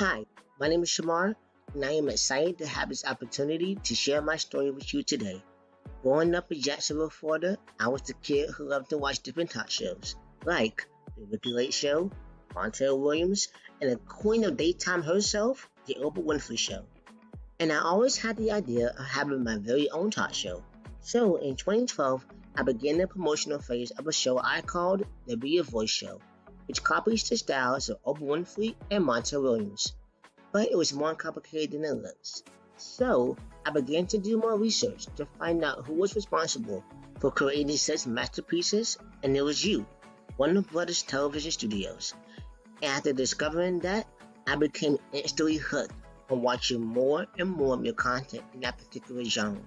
Hi, my name is Shamar, and I am excited to have this opportunity to share my story with you today. Growing up in Jacksonville, Florida, I was the kid who loved to watch different talk shows, like The Ricky Lake Show, Montel Williams, and the queen of daytime herself, The Oprah Winfrey Show. And I always had the idea of having my very own talk show. So in 2012, I began the promotional phase of a show I called The Be Your Voice Show, which copies the styles of Oprah Winfrey and Montel Williams. But it was more complicated than it looks. So I began to do more research to find out who was responsible for creating such masterpieces, and it was you, Warner Brothers Television Studios. And after discovering that, I became instantly hooked on watching more and more of your content in that particular genre.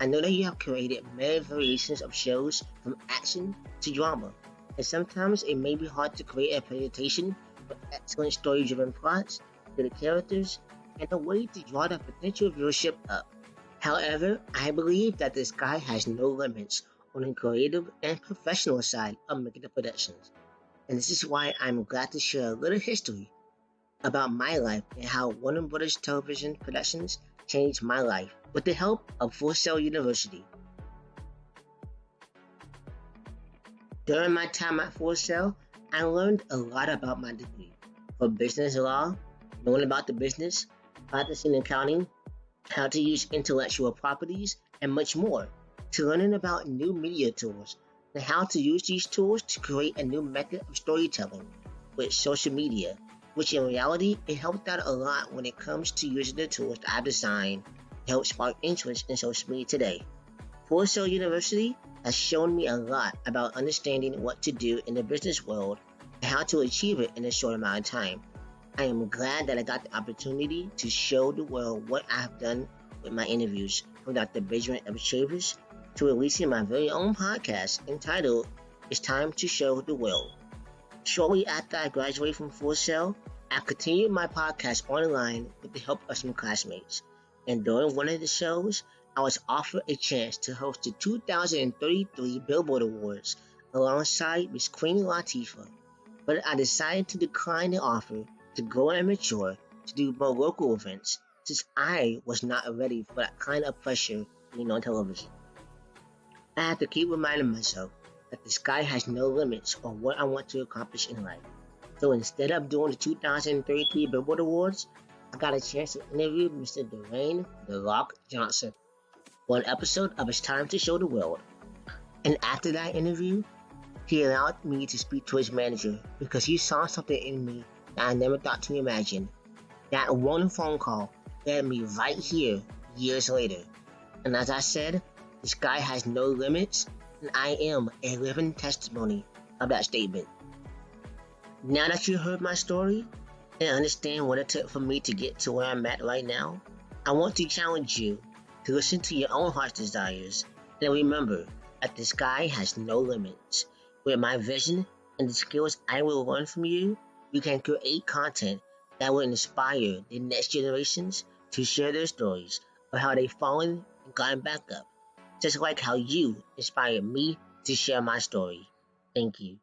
I know that you have created many variations of shows from action to drama, and sometimes it may be hard to create a presentation with excellent story-driven plots, to the characters, and a way to draw the potential viewership up. However, I believe that the sky has no limits on the creative and professional side of making the productions, and this is why I'm glad to share a little history about my life and how Warner Brothers Television Productions changed my life with the help of Full Sail University. During my time at Full Sail, I learned a lot about my degree, from business law, knowing about the business, practicing accounting, how to use intellectual properties, and much more, to learning about new media tools and how to use these tools to create a new method of storytelling with social media, which in reality, it helped out a lot when it comes to using the tools that I designed to help spark interest in social media today. Full Sail University has shown me a lot about understanding what to do in the business world and how to achieve it in a short amount of time. I am glad that I got the opportunity to show the world what I have done with my interviews, from Dr. Benjamin F. Chavous to releasing my very own podcast entitled It's Time to Show the World. Shortly after I graduated from Full Sail, I continued my podcast online with the help of some classmates. And during one of the shows, I was offered a chance to host the 2033 Billboard Awards alongside Miss Queen Latifah. But I decided to decline the offer to grow and mature to do more local events, since I was not ready for that kind of pressure being on television. I have to keep reminding myself that the sky has no limits on what I want to accomplish in life. So instead of doing the 2033 Billboard Awards, I got a chance to interview Mr. Dwayne "The Rock" Johnson for an episode of It's Time to Show the World. And after that interview, he allowed me to speak to his manager because he saw something in me that I never thought to imagine. That one phone call led me right here years later. And as I said, the sky has no limits, and I am a living testimony of that statement. Now that you heard my story and understand what it took for me to get to where I'm at right now, I want to challenge you to listen to your own heart's desires and remember that the sky has no limits. With my vision and the skills I will learn from you, you can create content that will inspire the next generations to share their stories of how they've fallen and gotten back up, just like how you inspired me to share my story. Thank you.